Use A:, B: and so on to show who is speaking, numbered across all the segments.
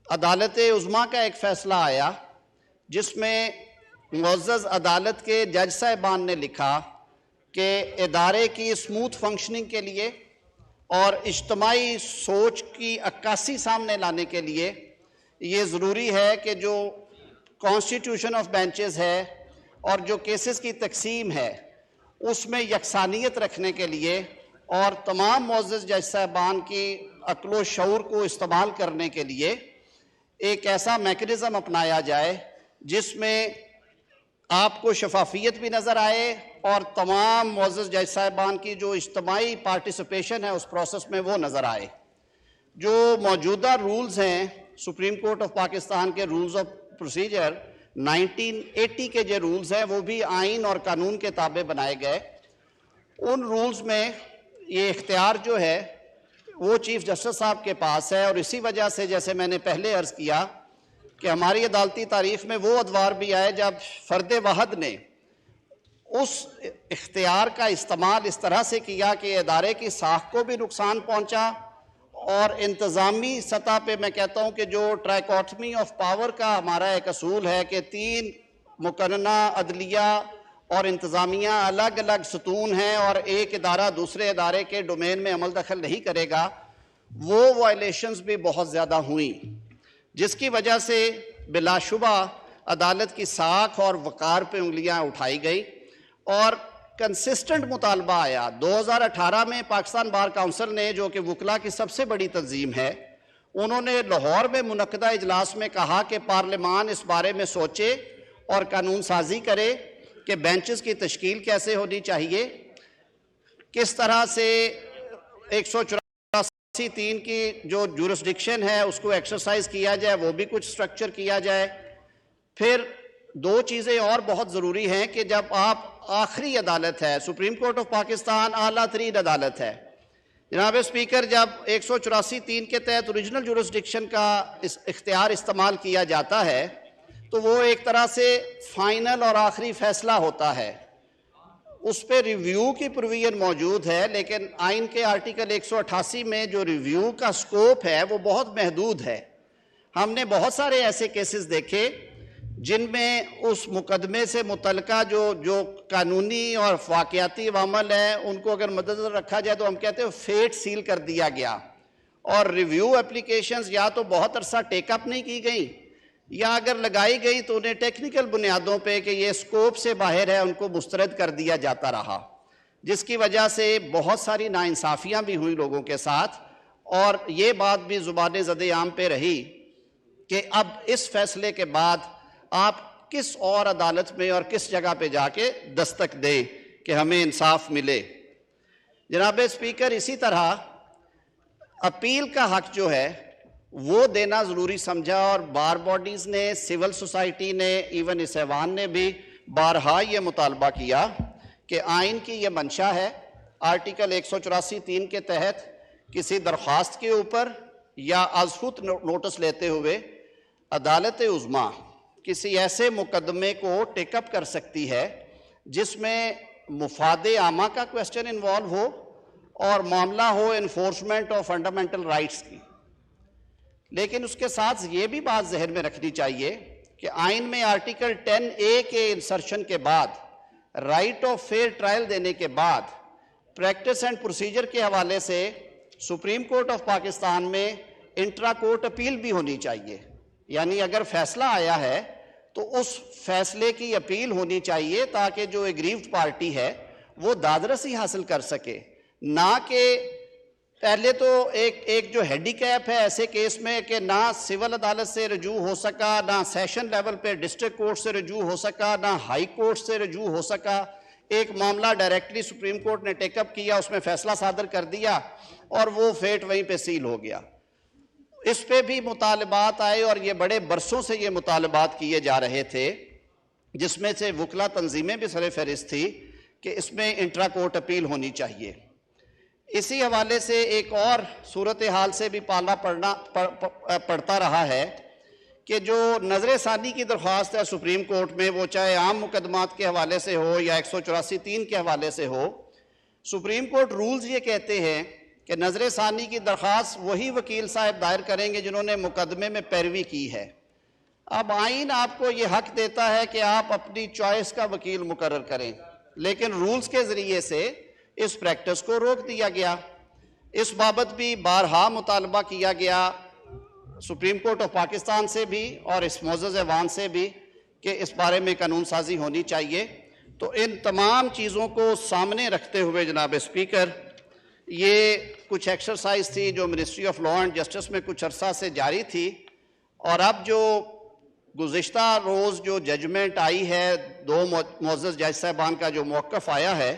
A: عدالت عظمیٰ کا ایک فیصلہ آیا جس میں معزز عدالت کے جج صاحبان نے لکھا کہ ادارے کی اسموتھ فنکشننگ کے لیے اور اجتماعی سوچ کی عکاسی سامنے لانے کے لیے یہ ضروری ہے کہ جو کانسٹیٹیوشن آف بینچز ہے اور جو کیسز کی تقسیم ہے اس میں یکسانیت رکھنے کے لیے اور تمام معزز جج صاحبان کی عقل و شعور کو استعمال کرنے کے لیے ایک ایسا میکنزم اپنایا جائے جس میں آپ کو شفافیت بھی نظر آئے اور تمام معزز جج صاحبان کی جو اجتماعی پارٹیسپیشن ہے اس پروسیس میں وہ نظر آئے۔ جو موجودہ رولز ہیں سپریم کورٹ آف پاکستان کے رولز آف پروسیجر 1980 کے جو رولز ہیں وہ بھی آئین اور قانون کے تابع بنائے گئے۔ ان رولز میں یہ اختیار جو ہے وہ چیف جسٹس صاحب کے پاس ہے، اور اسی وجہ سے جیسے میں نے پہلے عرض کیا کہ ہماری عدالتی تاریخ میں وہ ادوار بھی آئے جب فرد واحد نے اس اختیار کا استعمال اس طرح سے کیا کہ ادارے کی ساکھ کو بھی نقصان پہنچا، اور انتظامی سطح پہ میں کہتا ہوں کہ جو ٹرائیکوٹمی آف پاور کا ہمارا ایک اصول ہے کہ 3 مقننہ عدلیہ اور انتظامیہ الگ الگ ستون ہیں اور ایک ادارہ دوسرے ادارے کے ڈومین میں عمل دخل نہیں کرے گا، وہ وائلیشنز بھی بہت زیادہ ہوئیں، جس کی وجہ سے بلا شبہ عدالت کی ساکھ اور وقار پہ انگلیاں اٹھائی گئی اور کنسسٹنٹ مطالبہ آیا۔ 2018 میں پاکستان بار کونسل نے، جو کہ وکلاء کی سب سے بڑی تنظیم ہے، انہوں نے لاہور میں منعقدہ اجلاس میں کہا کہ پارلیمان اس بارے میں سوچے اور قانون سازی کرے کہ بینچز کی تشکیل کیسے ہونی چاہیے، کس طرح سے 184(3) کی جو جورسڈکشن ہے اس کو ایکسرسائز کیا جائے، وہ بھی کچھ سٹرکچر کیا جائے۔ پھر 2 چیزیں اور بہت ضروری ہیں کہ جب آپ آخری عدالت ہے، سپریم کورٹ آف پاکستان اعلیٰ ترین عدالت ہے، جناب اسپیکر، جب 184(3) کے تحت اوریجنل جورسڈکشن کا اختیار استعمال کیا جاتا ہے تو وہ ایک طرح سے فائنل اور آخری فیصلہ ہوتا ہے، اس پہ ریویو کی پروویژن موجود ہے، لیکن آئین کے آرٹیکل 188 میں جو ریویو کا سکوپ ہے وہ بہت محدود ہے۔ ہم نے بہت سارے ایسے کیسز دیکھے جن میں اس مقدمے سے متعلقہ جو قانونی اور واقعاتی عوامل ہیں ان کو اگر مدنظر رکھا جائے تو ہم کہتے ہیں فیٹ سیل کر دیا گیا، اور ریویو اپلیکیشنز یا تو بہت عرصہ ٹیک اپ نہیں کی گئیں یا اگر لگائی گئی تو انہیں ٹیکنیکل بنیادوں پہ کہ یہ سکوپ سے باہر ہے ان کو مسترد کر دیا جاتا رہا، جس کی وجہ سے بہت ساری ناانصافیاں بھی ہوئی لوگوں کے ساتھ، اور یہ بات بھی زبان زد عام پہ رہی کہ اب اس فیصلے کے بعد آپ کس اور عدالت میں اور کس جگہ پہ جا کے دستک دیں کہ ہمیں انصاف ملے۔ جناب اسپیکر، اسی طرح اپیل کا حق جو ہے وہ دینا ضروری سمجھا، اور بار باڈیز نے، سول سوسائٹی نے، ایون اس ایوان نے بھی بارہا یہ مطالبہ کیا کہ آئین کی یہ منشا ہے آرٹیکل 184(3) کے تحت کسی درخواست کے اوپر یا از خود نوٹس لیتے ہوئے عدالت عظمیٰ کسی ایسے مقدمے کو ٹیک اپ کر سکتی ہے جس میں مفاد عامہ کا کویسچن انوالو ہو اور معاملہ ہو انفورسمنٹ آف فنڈامنٹل رائٹس کی، لیکن اس کے ساتھ یہ بھی بات ذہن میں رکھنی چاہیے کہ آئین میں آرٹیکل 10A کے انسرشن کے بعد رائٹ آف فیئر ٹرائل دینے کے بعد پریکٹس اینڈ پروسیجر کے حوالے سے سپریم کورٹ آف پاکستان میں انٹرا کورٹ اپیل بھی ہونی چاہیے، یعنی اگر فیصلہ آیا ہے تو اس فیصلے کی اپیل ہونی چاہیے تاکہ جو ایگریوڈ پارٹی ہے وہ دادرسی حاصل کر سکے، نہ کہ پہلے تو ایک جو ہینڈی کیپ ہے ایسے کیس میں کہ نہ سول عدالت سے رجوع ہو سکا، نہ سیشن لیول پہ ڈسٹرکٹ کورٹ سے رجوع ہو سکا، نہ ہائی کورٹ سے رجوع ہو سکا، ایک معاملہ ڈائریکٹلی سپریم کورٹ نے ٹیک اپ کیا، اس میں فیصلہ صادر کر دیا اور وہ فیٹ وہیں پہ سیل ہو گیا۔ اس پہ بھی مطالبات آئے اور یہ بڑے برسوں سے یہ مطالبات کیے جا رہے تھے، جس میں سے وکلا تنظیمیں بھی سر فہرست تھی کہ اس میں انٹرا کورٹ اپیل ہونی چاہیے۔ اسی حوالے سے ایک اور صورتحال سے بھی پالا پڑتا رہا ہے کہ جو نظر ثانی کی درخواست ہے سپریم کورٹ میں، وہ چاہے عام مقدمات کے حوالے سے ہو یا 184(3) کے حوالے سے ہو، سپریم کورٹ رولز یہ کہتے ہیں کہ نظر ثانی کی درخواست وہی وکیل صاحب دائر کریں گے جنہوں نے مقدمے میں پیروی کی ہے۔ اب آئین آپ کو یہ حق دیتا ہے کہ آپ اپنی چوائس کا وکیل مقرر کریں، لیکن رولز کے ذریعے سے اس پریکٹس کو روک دیا گیا۔ اس بابت بھی بارہا مطالبہ کیا گیا سپریم کورٹ آف پاکستان سے بھی اور اس معزز ایوان سے بھی کہ اس بارے میں قانون سازی ہونی چاہیے۔ تو ان تمام چیزوں کو سامنے رکھتے ہوئے جناب اسپیکر، یہ کچھ ایکسرسائز تھی جو ministry of law and justice میں کچھ عرصہ سے جاری تھی، اور اب جو گزشتہ روز جو ججمنٹ آئی ہے دو معزز جج صاحبان کا جو موقف آیا ہے،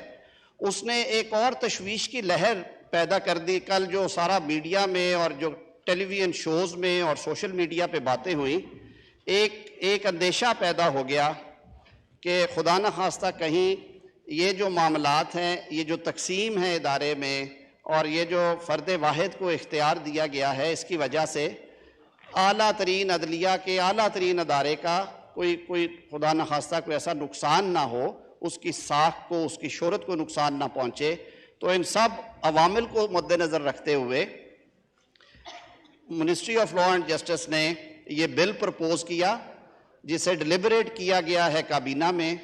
A: اس نے ایک اور تشویش کی لہر پیدا کر دی۔ کل جو سارا میڈیا میں اور جو ٹیلی ویژن شوز میں اور سوشل میڈیا پہ باتیں ہوئیں، ایک اندیشہ پیدا ہو گیا کہ خدا نخواستہ کہیں یہ جو معاملات ہیں، یہ جو تقسیم ہے ادارے میں اور یہ جو فرد واحد کو اختیار دیا گیا ہے، اس کی وجہ سے اعلیٰ ترین عدلیہ کے اعلیٰ ترین ادارے کا کوئی خدا نخواستہ کوئی ایسا نقصان نہ ہو، اس کی ساکھ کو، اس کی شہرت کو نقصان نہ پہنچے۔ تو ان سب عوامل کو مد نظر رکھتے ہوئے ministry of law and justice نے یہ بل پرپوز کیا، جسے ڈیلیبریٹ کیا گیا ہے کابینہ میں،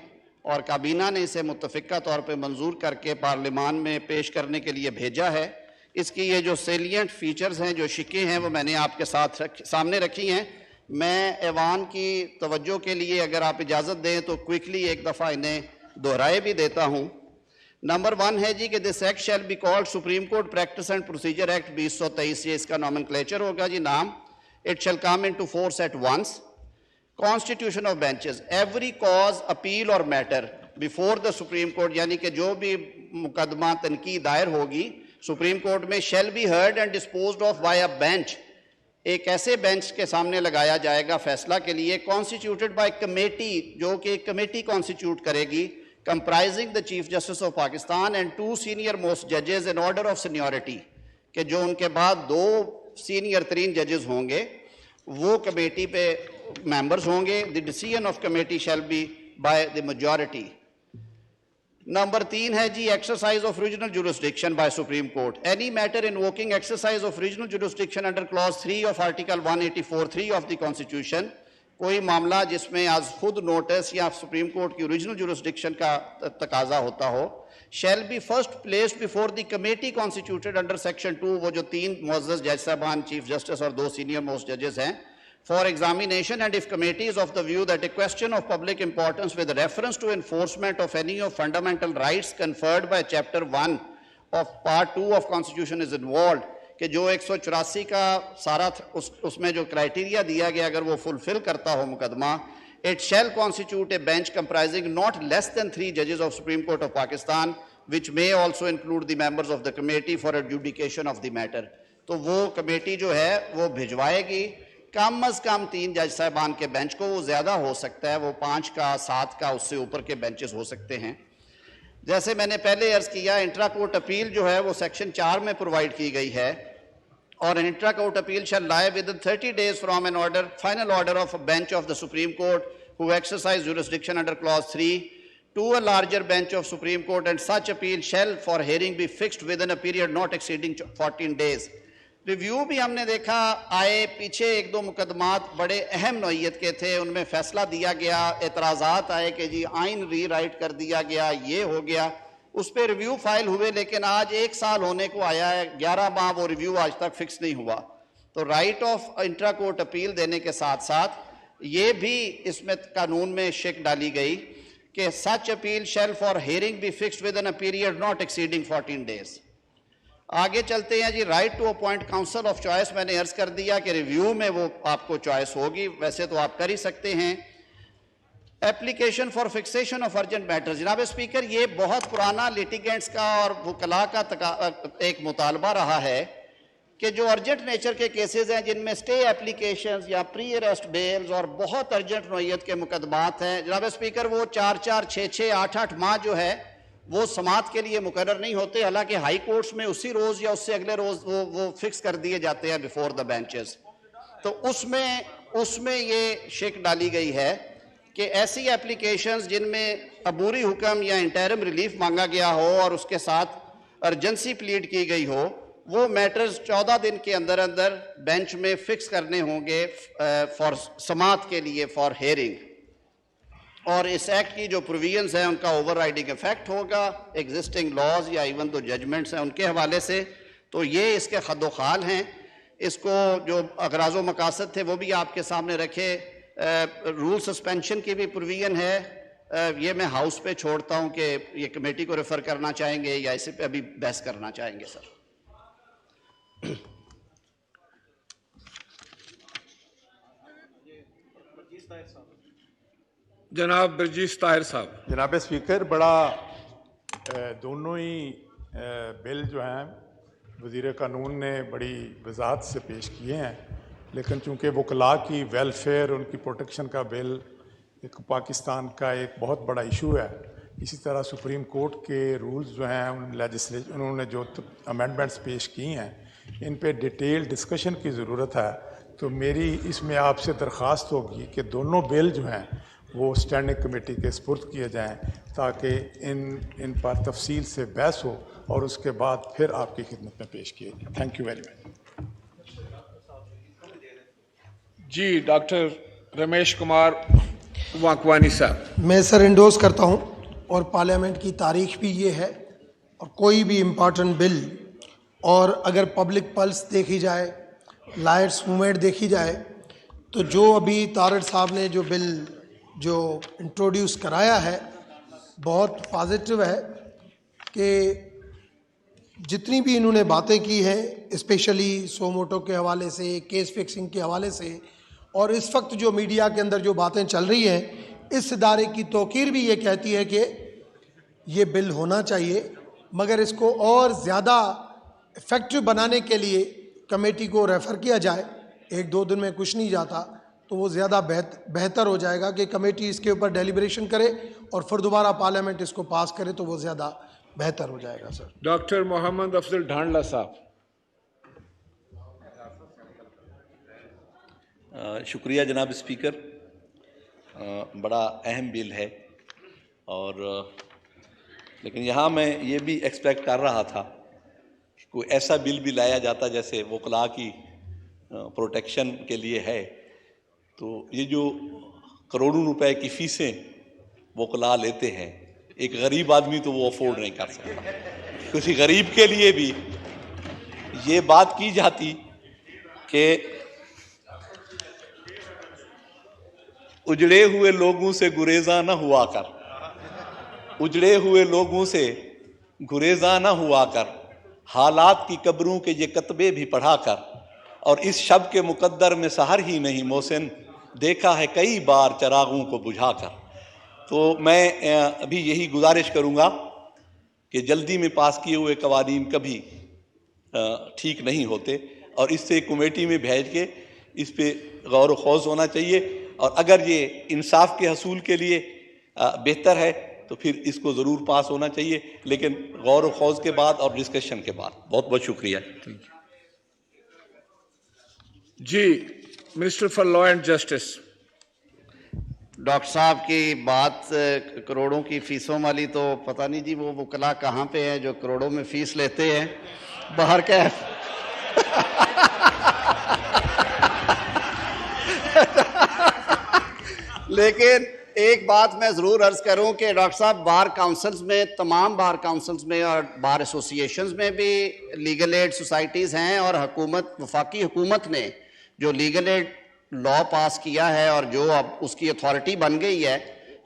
A: اور کابینہ نے اسے متفقہ طور پہ منظور کر کے پارلیمان میں پیش کرنے کے لیے بھیجا ہے۔ اس کی یہ جو سیلینٹ فیچرز ہیں، جو شکیں ہیں، وہ میں نے آپ کے سامنے رکھی ہیں۔ میں ایوان کی توجہ کے لیے اگر آپ اجازت دیں تو کوئکلی ایک دفعہ انہیں دہرائے بھی دیتا ہوں۔ نمبر 1 ہے جی کہ this act shall be called Supreme Court practice and procedure act 2023، یہ اس کا نومنکلیچر ہوگا جی نام۔ It shall come into force at once. Constitution of benches, every cause, appeal or matter before the Supreme Court، یعنی کہ جو بھی مقدمہ تنقید دائر ہوگی سپریم کورٹ میں shall be heard and disposed of by a bench، ایک ایسے بینچ کے سامنے لگایا جائے گا فیصلہ کے لیے، constituted by committee، جو کہ ایک کمیٹی کانسٹیٹیوٹ کرے گی، comprising the Chief Justice of Pakistan and 2 senior most judges in order of seniority، کہ جو ان کے بعد 2 سینئر ترین ججز ہوں گے، وہ کمیٹی پہ ممبرز ہوں گے۔ The decision of committee shall be by the majority۔ Number 3 ہے جی exercise of regional jurisdiction by Supreme Court۔ Any matter invoking exercise of regional jurisdiction under clause 3 of article 184(3) of the Constitution، کوئی معاملہ جس میں از خود notice یا supreme court کی original jurisdiction کا تقاضا ہوتا ہو، shall be first placed before the committee constituted under section 2، وہ جو 3 معزز جج صاحبان چیف جسٹس اور 2 سینئر موسٹ ججز ہیں، for examination، and if committee is of the view that a question of public importance with reference to enforcement of any of fundamental rights conferred by chapter 1 of part 2 of constitution is involved، کہ جو 184 کا سارا اس میں جو criteria دیا گیا اگر وہ فلفل کرتا ہو مقدمہ، it shall constitute a bench comprising not less than 3 judges of Supreme Court of Pakistan which may also include the members of the committee for adjudication of the matter۔ تو وہ کمیٹی جو ہے وہ بھجوائے گی کم از کم 3 جج صاحبان کے بینچ کو، وہ زیادہ ہو سکتا ہے، وہ 5 کا 7 کا اس سے اوپر کے بینچز ہو سکتے ہیں۔ جیسے میں نے پہلے عرض کیا، انٹرا کورٹ اپیل جو ہے وہ سیکشن 4 میں پرووائڈ کی گئی ہے، اور intra court appeal shall lie within 30 days from an order, final order of a bench of the Supreme Court who exercise jurisdiction under clause 3 to a larger bench of Supreme Court, and such appeal shall for hearing be fixed within a period not exceeding 14 days۔ Review بھی ہم نے دیکھا آئے، پیچھے 1-2 مقدمات بڑے اہم نوعیت کے تھے، ان میں فیصلہ دیا گیا، اعتراضات آئے کہ جی آئین ری رائٹ کر دیا گیا، یہ ہو گیا، اس پہ ریویو فائل ہوئے، لیکن آج 1 سال ہونے کو آیا ہے، 11 ماہ وہ ریویو آج تک فکس نہیں ہوا۔ تو right of intra court appeal دینے کے ساتھ ساتھ یہ بھی اس میں قانون میں شک ڈالی گئی کہ such appeal shall for hearing be fixed within a period not exceeding 14 days. آگے چلتے ہیں جی، right to appoint counsel of choice, میں نے عرض کر دیا کہ ریویو میں وہ آپ کو چوائس ہوگی، ویسے تو آپ کر ہی سکتے ہیں۔ Application for fixation of urgent matter, جناب اسپیکر یہ بہت پرانا لیٹیگنٹس کا اور وکلاء کا ایک مطالبہ رہا ہے کہ جو ارجنٹ نیچر کے کیسز ہیں، جن میں سٹے اپلیکیشنز یا پری اریسٹ بیلز اور بہت ارجنٹ نوعیت کے مقدمات ہیں، جناب اسپیکر وہ 4-4 6-6 8-8 ماہ جو ہے وہ سماعت کے لیے مقرر نہیں ہوتے، حالانکہ ہائی کورٹس میں اسی روز یا اس سے اگلے روز وہ فکس کر دیے جاتے ہیں بیفور دا بینچز۔ تو اس میں یہ شک ڈالی گئی ہے کہ ایسی اپلیکیشنز جن میں عبوری حکم یا انٹرم ریلیف مانگا گیا ہو اور اس کے ساتھ ارجنسی پلیڈ کی گئی ہو، وہ میٹرز 14 دن کے اندر اندر بینچ میں فکس کرنے ہوں گے فار سماعت کے لیے، فار ہیئرنگ. اور اس ایکٹ کی جو پروویژنز ہیں ان کا اوور رائڈنگ افیکٹ ہوگا ایگزسٹنگ لاز یا ایون جو ججمنٹس ہیں ان کے حوالے سے. تو یہ اس کے خد و خال ہیں. اس کو جو اغراض و مقاصد تھے وہ بھی آپ کے سامنے رکھے. رول سسپینشن کی بھی پروویژن ہے. یہ میں ہاؤس پہ چھوڑتا ہوں کہ یہ کمیٹی کو ریفر کرنا چاہیں گے یا اسے پہ ابھی بحث کرنا چاہیں گے. سر
B: جناب برجیس طاہر صاحب.
C: جناب اسپیکر، بڑا دونوں ہی بل جو ہیں وزیر قانون نے بڑی وضاحت سے پیش کیے ہیں، لیکن چونکہ وکلاء کی ویلفیئر، ان کی پروٹیکشن کا بل ایک پاکستان کا ایک بہت بڑا ایشو ہے. اسی طرح سپریم کورٹ کے رولز جو ہیں انہوں نے جو امینڈمنٹس پیش کی ہیں ان پہ ڈیٹیل ڈسکشن کی ضرورت ہے. تو میری اس میں آپ سے درخواست ہوگی کہ دونوں بل جو ہیں وہ اسٹینڈنگ کمیٹی کے سپرد کیے جائیں تاکہ ان پر تفصیل سے بحث ہو اور اس کے بعد پھر آپ کی خدمت میں پیش کیے جائیں. Thank you very much.
B: جی ڈاکٹر رمیش کمار واکوانی صاحب.
D: میں سر انڈوز کرتا ہوں، اور پارلیمنٹ کی تاریخ بھی یہ ہے، اور کوئی بھی امپارٹنٹ بل اور اگر پبلک پلس دیکھی جائے، لائٹس موومنٹ دیکھی جائے، تو جو ابھی طارڑ صاحب نے جو بل جو انٹروڈیوس کرایا ہے بہت پازیٹیو ہے. کہ جتنی بھی انہوں نے باتیں کی ہیں اسپیشلی سوموٹو کے حوالے سے، کیس فکسنگ کے حوالے سے، اور اس وقت جو میڈیا کے اندر جو باتیں چل رہی ہیں، اس ادارے کی توقیر بھی یہ کہتی ہے کہ یہ بل ہونا چاہیے، مگر اس کو اور زیادہ افیکٹو بنانے کے لیے کمیٹی کو ریفر کیا جائے. 1-2 دن میں کچھ نہیں جاتا تو وہ زیادہ بہتر ہو جائے گا کہ کمیٹی اس کے اوپر ڈیلیبریشن کرے اور پھر دوبارہ پارلیمنٹ اس کو پاس کرے تو وہ زیادہ بہتر ہو جائے گا. سر
B: ڈاکٹر محمد افضل ڈھانڈلہ صاحب.
E: شکریہ جناب اسپیکر. بڑا اہم بل ہے، اور لیکن یہاں میں یہ بھی ایکسپیکٹ کر رہا تھا کہ کوئی ایسا بل بھی لایا جاتا جیسے وکلاء کی پروٹیکشن کے لیے ہے. تو یہ جو کروڑوں روپے کی فیسیں وکلاء لیتے ہیں، ایک غریب آدمی تو وہ افورڈ نہیں کر سکتا. کسی غریب کے لیے بھی یہ بات کی جاتی کہ اجڑے ہوئے لوگوں سے گریزاں نہ ہوا کر، اجڑے ہوئے لوگوں سے گریزاں نہ ہوا کر، حالات کی قبروں کے یہ کتبے بھی پڑھا کر، اور اس شب کے مقدر میں سحر ہی نہیں محسن، دیکھا ہے کئی بار چراغوں کو بجھا کر. تو میں ابھی یہی گزارش کروں گا کہ جلدی میں پاس کیے ہوئے قوانین کبھی ٹھیک نہیں ہوتے، اور اس سے کمیٹی میں بھیج کے اس پہ غور و خوض ہونا چاہیے، اور اگر یہ انصاف کے حصول کے لیے بہتر ہے تو پھر اس کو ضرور پاس ہونا چاہیے، لیکن غور و خوض کے بعد اور ڈسکشن کے بعد. بہت بہت شکریہ.
B: جی minister for law and justice.
A: Doctor صاحب کی بات کروڑوں کی فیسوں والی تو پتہ نہیں جی وہ وکلاء کہاں پہ ہیں جو کروڑوں میں فیس لیتے ہیں باہر کیف. لیکن ایک بات میں ضرور عرض کروں کہ ڈاکٹر صاحب بار کاؤنسلز میں، تمام بار کاؤنسلز میں اور بار ایسوسیشنز میں بھی لیگل ایڈ سوسائٹیز ہیں، اور حکومت، وفاقی حکومت نے جو لیگل ایڈ لا پاس کیا ہے اور جو اب اس کی اتھارٹی بن گئی ہے،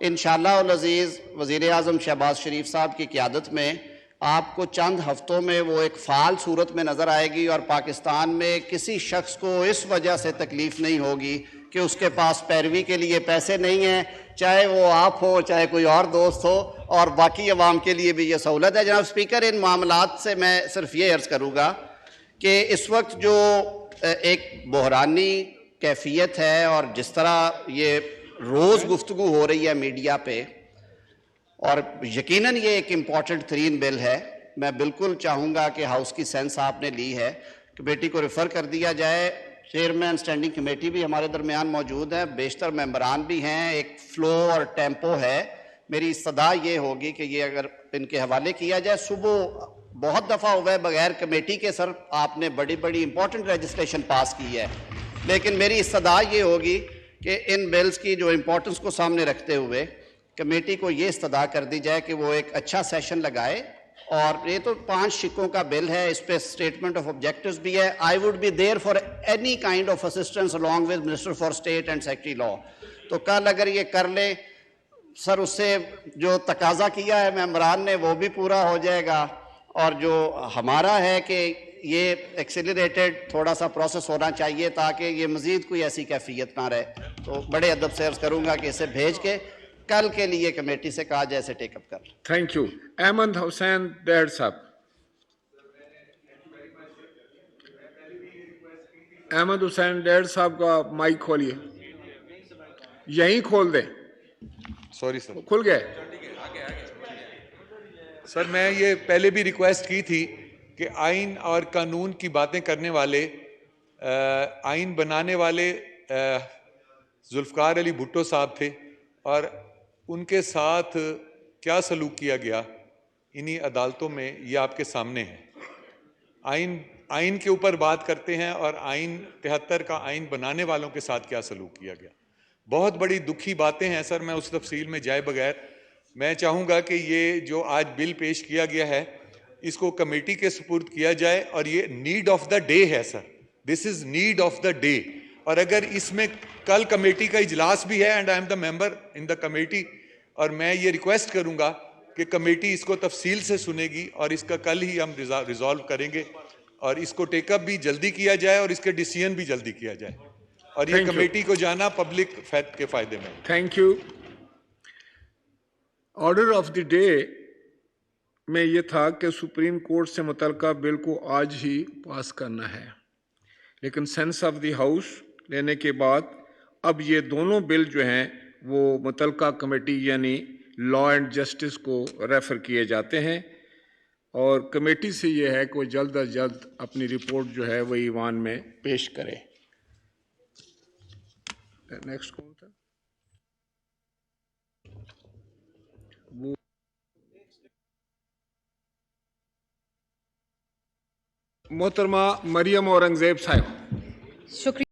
A: انشاءاللہ العزیز وزیر اعظم شہباز شریف صاحب کی قیادت میں آپ کو چند ہفتوں میں وہ ایک فعال صورت میں نظر آئے گی، اور پاکستان میں کسی شخص کو اس وجہ سے تکلیف نہیں ہوگی کہ اس کے پاس پیروی کے لیے پیسے نہیں ہیں، چاہے وہ آپ ہو چاہے کوئی اور دوست ہو، اور باقی عوام کے لیے بھی یہ سہولت ہے. جناب اسپیکر، ان معاملات سے میں صرف یہ عرض کروں گا کہ اس وقت جو ایک بحرانی کیفیت ہے اور جس طرح یہ روز گفتگو ہو رہی ہے میڈیا پہ، اور یقیناً یہ ایک امپورٹنٹ ترین بل ہے، میں بالکل چاہوں گا کہ ہاؤس کی سینس آپ نے لی ہے، کمیٹی کو ریفر کر دیا جائے. چیئرمین اسٹینڈنگ کمیٹی بھی ہمارے درمیان موجود ہے، بیشتر ممبران بھی ہیں، ایک فلو اور ٹیمپو ہے. میری صدا یہ ہوگی کہ یہ اگر ان کے حوالے کیا جائے، صبح بہت دفعہ ہوا ہے بغیر کمیٹی کے سر آپ نے بڑی بڑی امپورٹنٹ لیجسلیشن پاس کی ہے، لیکن میری استدعا یہ ہوگی کہ ان بلز کی جو امپورٹنس کو سامنے رکھتے ہوئے کمیٹی کو یہ استدعا کر دی جائے کہ وہ ایک اچھا سیشن لگائے. اور یہ تو 5 شقوں کا بل ہے، اس پہ اسٹیٹمنٹ آف آبجیکٹیوز بھی ہے. I would be there for any kind of assistance along with minister for state and secretary law. تو کل اگر یہ کر لیں سر، اس سے جو تقاضا کیا ہے ممبران نے وہ بھی پورا ہو جائے گا، اور جو ہمارا ہے کہ یہ ایکسیلریٹڈ تھوڑا سا پروسیس ہونا چاہیے تاکہ یہ مزید کوئی ایسی کیفیت نہ رہے. تو بڑے ادب سے عرض کروں گا کہ اسے بھیج کے کل کے لیے کمیٹی سے کہا جائے اسے ٹیک اپ کر.
B: Thank you. احمد حسین ڈیر صاحب. احمد حسین ڈیر صاحب کا مائک کھولیے. یہیں کھول دیں.
F: Sorry sir.
B: کھل گئے.
F: سر میں یہ پہلے بھی ریکویسٹ کی تھی کہ آئین اور قانون کی باتیں کرنے والے آئین بنانے والے ذوالفقار علی بھٹو صاحب تھے، اور ان کے ساتھ کیا سلوک کیا گیا انہی عدالتوں میں یہ آپ کے سامنے ہے. آئین کے اوپر بات کرتے ہیں اور آئین 73 کا آئین بنانے والوں کے ساتھ کیا سلوک کیا گیا. بہت بڑی دکھی باتیں ہیں سر. میں اس تفصیل میں جائے بغیر میں چاہوں گا کہ یہ جو آج بل پیش کیا گیا ہے اس کو کمیٹی کے سپرد کیا جائے، اور یہ نیڈ آف دا ڈے ہے sir. This is need of the day. اور اگر اس میں کل کمیٹی کا اجلاس بھی ہے، and I am the member in the committee, اور میں یہ ریکویسٹ کروں گا کہ کمیٹی اس کو تفصیل سے سنے گی اور اس کا کل ہی ہم ریزالو کریں گے، اور اس کو ٹیک اپ بھی جلدی کیا جائے اور اس کے ڈیسیژن بھی جلدی کیا جائے، اور یہ کمیٹی کو جانا پبلک کے فائدے میں.
B: Thank you. Order of the day میں یہ تھا کہ سپریم کورٹ سے متعلقہ بل کو آج ہی پاس کرنا ہے، لیکن سینس آف دی ہاؤس لینے کے بعد اب یہ دونوں بل جو ہیں وہ متعلقہ کمیٹی یعنی لا اینڈ جسٹس کو ریفر کیے جاتے ہیں، اور کمیٹی سے یہ ہے کہ وہ جلد از جلد اپنی رپورٹ جو ہے وہ ایوان میں پیش کرے. نیکسٹ کون تھا؟ محترمہ مریم اورنگزیب صاحب.
G: شکریہ.